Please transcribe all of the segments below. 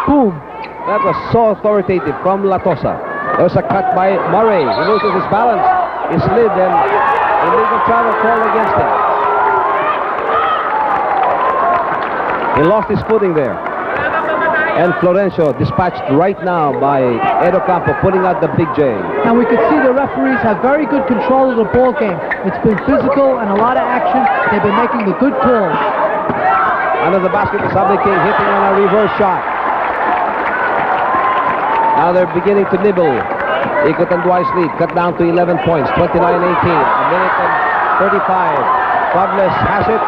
boom. That was so authoritative from Latosa. There was a cut by Murray. He loses his balance. He slid and illegal travel called against him. He lost his footing there. And Florencio dispatched right now by Edo Campo, putting out the big J. And we can see the referees have very good control of the ball game. It's been physical and a lot of action. They've been making the good calls. Under the basket, the Sabi King hitting on a reverse shot. Now they're beginning to nibble. Iko Tanduay's lead cut down to 11 points, 29-18. A minute and 35. Fables has it.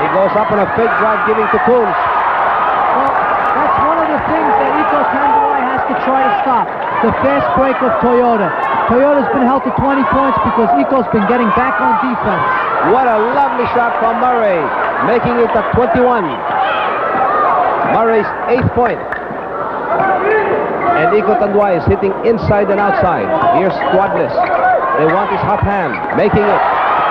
He goes up on a fake drive, giving to Coons. Well, that's one of the things that Iko Tanduay has to try to stop. The fast break of Toyota. Toyota's been held to 20 points because Iko's been getting back on defense. What a lovely shot from Murray, making it at 21. Murray's 8th point. And Iko Tanduay is hitting inside and outside. Here's Tuadles. They want his hot hand, making it.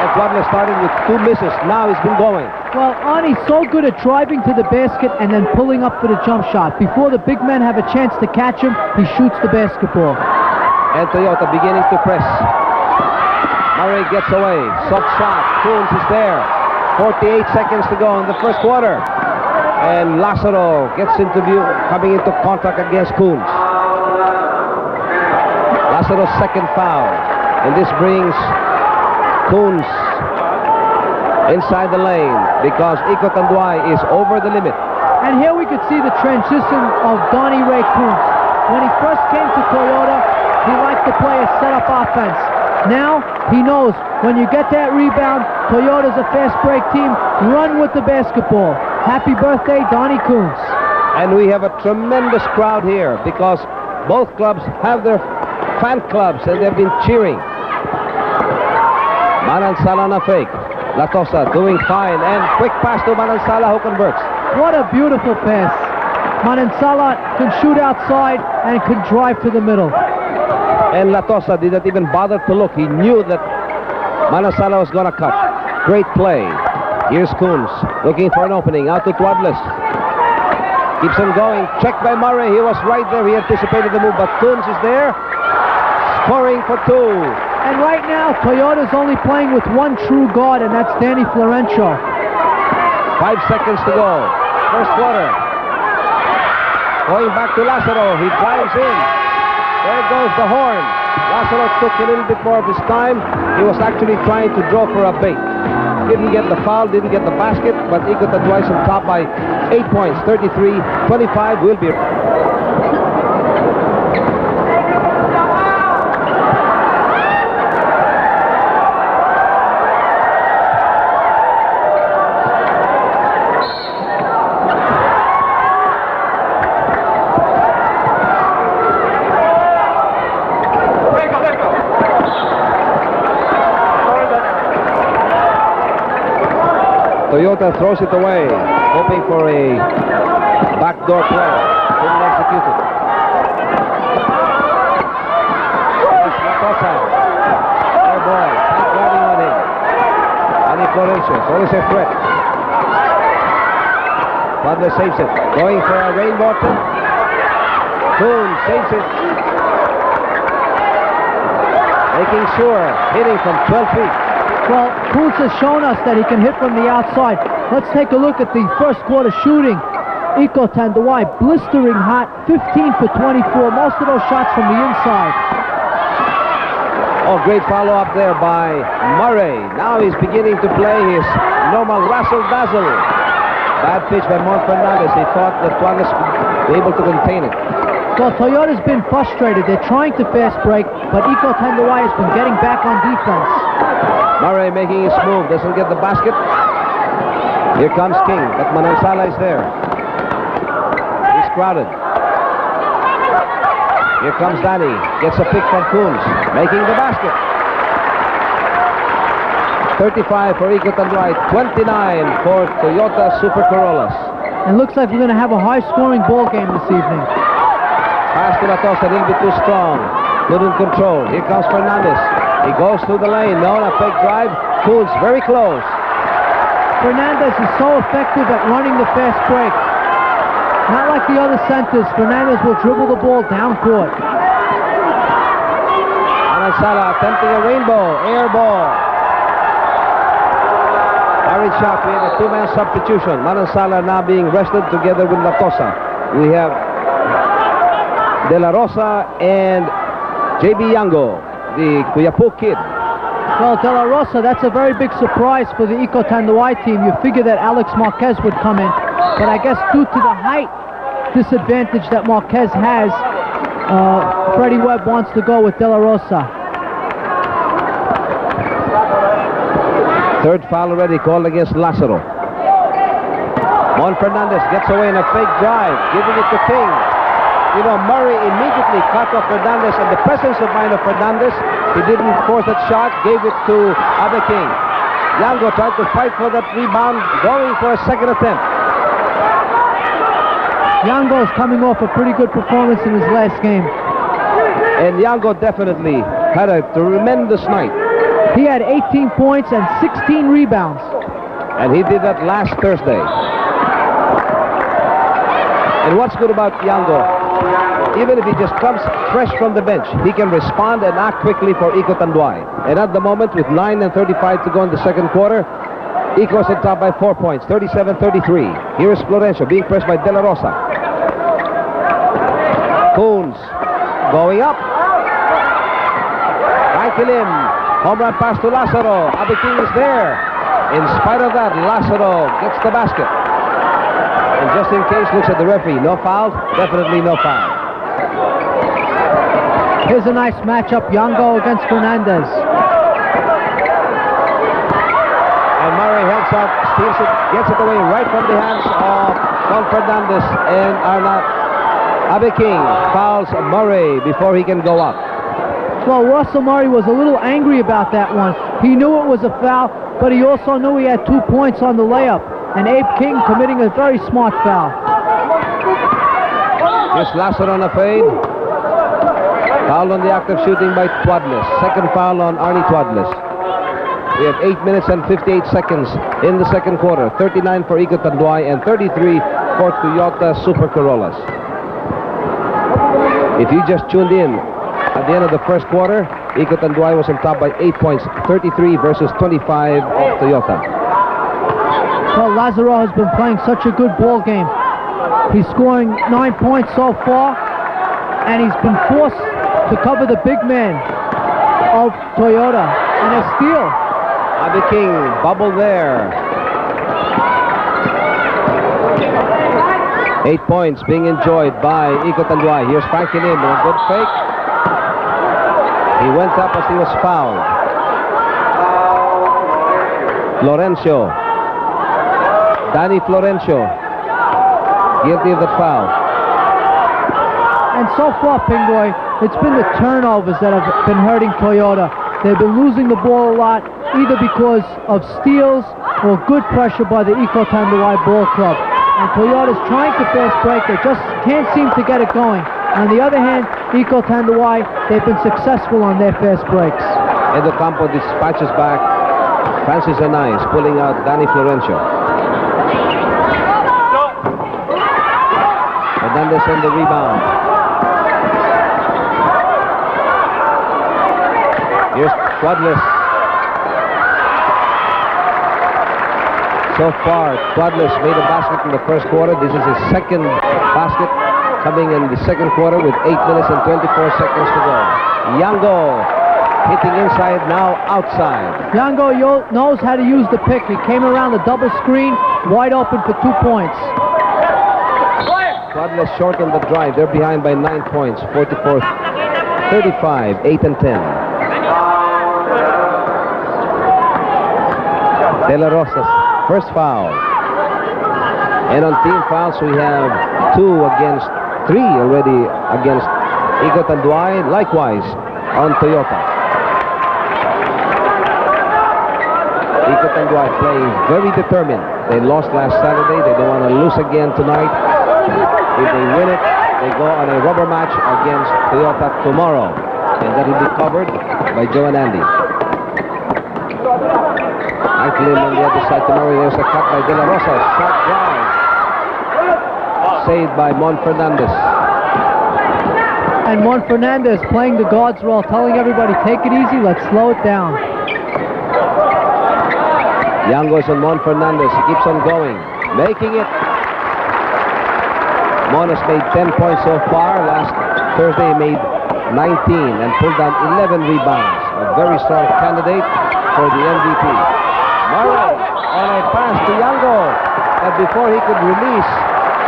And Tuadles started with 2 misses. Now he's been going. Well, Arnie's so good at driving to the basket and then pulling up for the jump shot. Before the big men have a chance to catch him, he shoots the basketball. And Toyota beginning to press. Murray gets away. Soft shot. Coons is there. 48 seconds to go in the first quarter. And Lazaro gets into view, coming into contact against Coons. Lazaro's second foul. And this brings Coons inside the lane because Iko Tanduay is over the limit. And here we could see the transition of Donnie Ray Coons. When he first came to Toyota, he liked to play a setup offense. Now, he knows when you get that rebound, Toyota's a fast break team, run with the basketball. Happy birthday, Donnie Coons. And we have a tremendous crowd here because both clubs have their fan clubs and they've been cheering. Manansala na fake. Latosa doing fine and quick pass to Manansala who converts. What a beautiful pass. Manansala can shoot outside and can drive to the middle. And Latosa did not even bother to look. He knew that Manansala was going to cut. Great play. Here's Coons looking for an opening. Out to Tuadles. Keeps him going. Checked by Murray. He was right there. He anticipated the move. But Coons is there. Scoring for 2. And right now, Toyota's only playing with one true guard, and that's Danny Florencio. 5 seconds to go. First quarter. Going back to Lazaro. He drives in. There goes the horn. Lazaro took a little bit more of his time. He was actually trying to draw for a bait. Didn't get the foul, didn't get the basket, but Iko Tanduay is on top by 8 points. 33-25 will be... Toyota throws it away, hoping for a backdoor play. Couldn't execute it. Yes, Latosa. Their boy. Not driving on him. Danny Florencio. It's always a threat. Butler saves it. Going for a rainbow. Coon saves it. Making sure. Hitting from 12 feet. Well, Coons has shown us that he can hit from the outside. Let's take a look at the first quarter shooting. Iko Tanduay blistering hot, 15 for 24. Most of those shots from the inside. Oh, great follow-up there by Murray. Now he's beginning to play his normal razzle-dazzle. Bad pitch by Mon Fernandez. He thought that Tuadles would be able to contain it. Well, Toyota's been frustrated. They're trying to fast break, but Iko Tanduay has been getting back on defense. Murray making his move, doesn't get the basket. Here comes King, but Manansala is there. He's crowded. Here comes Danny, gets a pick from Coons, making the basket. 35 for Iko Tanduay, 29 for Toyota Super Corollas. And looks like we're going to have a high-scoring ball game this evening. Pass to Latosa, a little bit too strong. Couldn't control. Here comes Fernandez. He goes through the lane. No, a fake drive. Coons very close. Fernandez is so effective at running the fast break. Not like the other centers. Fernandez will dribble the ball down court. Manansala attempting a rainbow, air ball. Carried shot. We have a two-man substitution. Manansala now being rested together with Latosa. We have De La Rosa and J.B. Yango, the Cuyapu kid. Well, De La Rosa, that's a very big surprise for the Eco Tanduay team. You figure that Alex Marquez would come in, but I guess due to the height disadvantage that Marquez has, Freddie Webb wants to go with De La Rosa. Third foul already called against Lazaro. Mon Fernandez gets away in a fake drive, giving it to King. You know, Murray immediately cut off Fernandez, and the presence of mind of Fernandez, he didn't force that shot, gave it to Abe King. Yango tried to fight for that rebound, going for a second attempt. Yango's coming off a pretty good performance in his last game. And Yango definitely had a tremendous night. He had 18 points and 16 rebounds. And he did that last Thursday. And what's good about Yango, even if he just comes fresh from the bench, he can respond and act quickly for Eco Tanduay. And at the moment, with 9:35 to go in the second quarter, Eco is on top by 4 points, 37-33. Here is Florencio being pressed by De La Rosa. Coons going up. Frankie Lim, home run pass to Lazaro. Abe King is there. In spite of that, Lazaro gets the basket. And just in case, looks at the referee. No foul? Definitely no foul. Here's a nice matchup, Yango against Fernandez. And Murray heads up, steals it, gets it away right from the hands of Juan Fernandez, and Abe King fouls Murray before he can go up. Well, Russell Murray was a little angry about that one. He knew it was a foul, but he also knew he had 2 points on the layup. And Abe King committing a very smart foul. Here's Lazaro on a fade. Foul on the act of shooting by Twadless. Second foul on Arnie Twadless. We have 8 minutes and 58 seconds in the second quarter. 39 for Eco Tanduay and 33 for Toyota Super Corollas. If you just tuned in, at the end of the first quarter, Eco Tanduay was on top by 8 points, 33 versus 25 of Toyota. Well, Lazaro has been playing such a good ball game. He's scoring 9 points so far, and he's been forced to cover the big man of Toyota. And a steal. Abe King, bubble there. 8 points being enjoyed by Eco Tanduay. Here's Frankie Lim with a good fake. He went up as he was fouled. Florencio. Danny Florencio. Guilty of the foul. And so far, Pingoy, it's been the turnovers that have been hurting Toyota. They've been losing the ball a lot, either because of steals or good pressure by the Eco Tanduay Ball Club. And Toyota's trying to fast break. They just can't seem to get it going. On the other hand, Eco Tanduay, they've been successful on their fast breaks. Edo Campo dispatches back Francis Anais, pulling out Danny Florencio. Fernandez on the rebound. Here's Twadless. So far, Twadless made a basket in the first quarter. This is his second basket coming in the second quarter with 8 minutes and 24 seconds to go. Yango hitting inside, now outside. Yango knows how to use the pick. He came around the double screen, wide open for 2 points. Twadless short on the drive. They're behind by 9 points, 44-35, 8 and 10. De La Rosa's first foul. And on team fouls, we have 2 against 3 already against Eco Tanduay, likewise on Toyota. Eco Tanduay playing very determined. They lost last Saturday. They don't want to lose again tonight. If they win it, they go on a rubber match against Toyota tomorrow. And that will be covered by Joe and Andy. Franklin on the other side tomorrow. There's a cut by De La Rosa. Shot drive. saved by Mon Fernandez. And Mon Fernandez playing the guard's role, telling everybody, take it easy, let's slow it down. Yangos and Mon Fernandez. He keeps on going, making it. Mon has made 10 points so far. Last Thursday he made 19 and pulled down 11 rebounds. A very strong candidate for the MVP. Murray on a pass to Yango. But before he could release,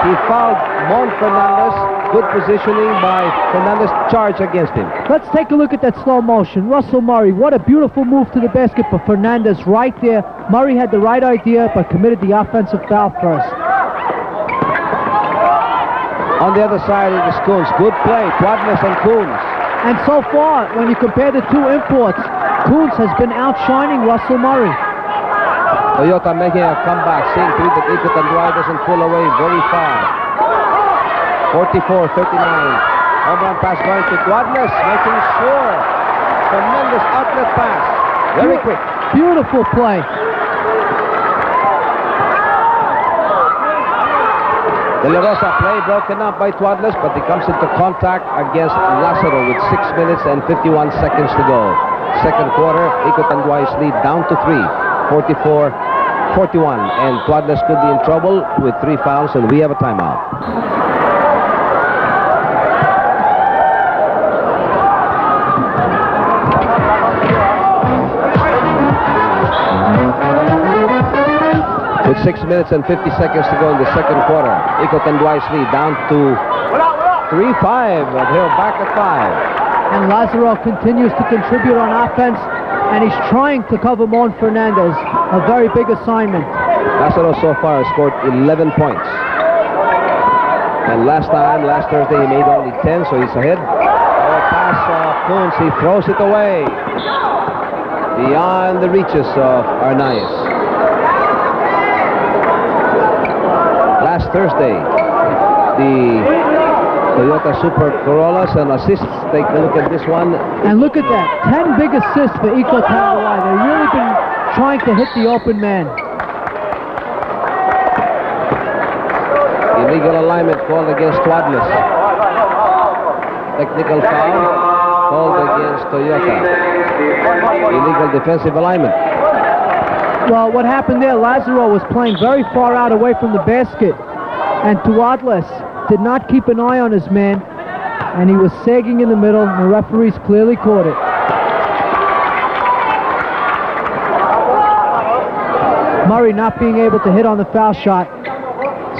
he fouled Mon Fernandez. Good positioning by Fernandez. Charge against him. Let's take a look at that slow motion. Russell Murray, what a beautiful move to the basket for Fernandez right there. Murray had the right idea but committed the offensive foul first. On the other side it is Coons. Good play. Quadness and Coons. And so far, when you compare the two imports, Coons has been outshining Russell Murray. Toyota making a comeback, seeing to it that Iko Tanduay doesn't pull away very far. 44-39. Home run pass going to Quadness, making sure. Tremendous outlet pass. Very quick. Beautiful play. De La Rosa play broken up by Quadness, but he comes into contact against Lazaro with 6 minutes and 51 seconds to go. Second quarter, Iko Tanduay's lead down to 3. 44-41, and Quadness could be in trouble with 3 fouls, and we have a timeout. With 6 minutes and 50 seconds to go in the second quarter, Iko Tanduay's lead down to 3-5, but he'll back at 5. And Lazaro continues to contribute on offense, and he's trying to cover Mon Fernandez. A very big assignment. Lazaro so far has scored 11 points. And last Thursday, he made only 10, so he's ahead. Oh, pass of Coons, he throws it away. Beyond the reaches of Arnaiz. Last Thursday, the Toyota Super Corollas and assists. Take a look at this one. And look at that, 10 big assists for Iko Tanduay. They've really been trying to hit the open man. Illegal alignment called against Quadness. Technical foul called against Toyota. Illegal defensive alignment. Well, what happened there, Lazaro was playing very far out away from the basket, and Tuadles did not keep an eye on his man, and he was sagging in the middle, and the referees clearly caught it. Murray not being able to hit on the foul shot,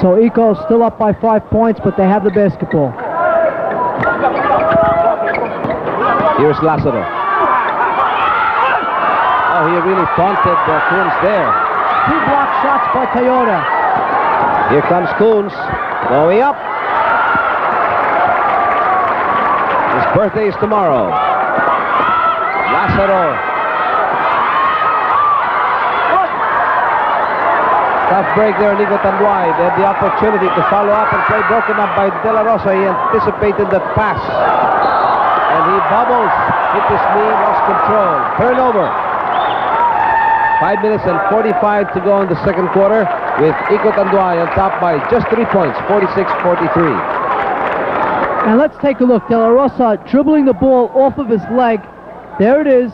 so Iko's still up by 5 points, but they have the basketball. Here's Lazaro. Oh, he really taunted Coons there. 2 block shots by Toyota. Here comes Coons, going up. His birthday is tomorrow. Lazaro. Tough break there, Iko Tanduay. They had the opportunity to follow up and play broken up by De La Rosa. He anticipated the pass. And he bobbles. Hit his knee, lost control. Turnover. 5 minutes and 45 to go in the second quarter, with Iko Tanduay on top by just 3 points, 46-43. And let's take a look. De La Rosa dribbling the ball off of his leg. There it is.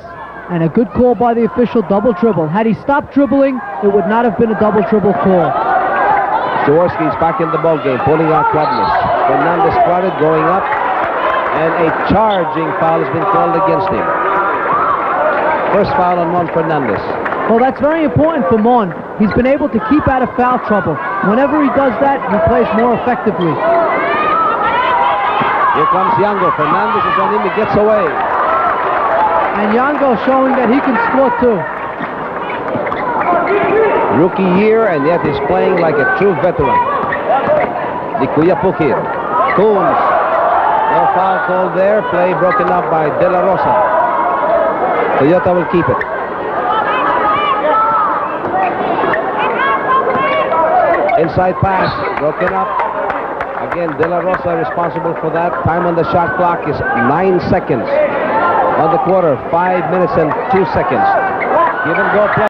And a good call by the official, double dribble. Had he stopped dribbling, it would not have been a double dribble call. Jaworski's back in the ball game, pulling out Quadness. Fernandez spotted, going up, and a charging foul has been called against him. First foul on Mon Fernandez. Well, that's very important for Mon. He's been able to keep out of foul trouble. Whenever he does that, he plays more effectively. Here comes Yango. Fernandez is on him. He gets away. And Yango showing that he can score too. Rookie year, and yet he's playing like a true veteran. Nikuya Pukir. Coons. No foul called there. Play broken up by De La Rosa. Toyota will keep it. Inside pass, broken up. Again, De La Rosa responsible for that. Time on the shot clock is 9 seconds. On the quarter, 5 minutes and 2 seconds. Give and go play.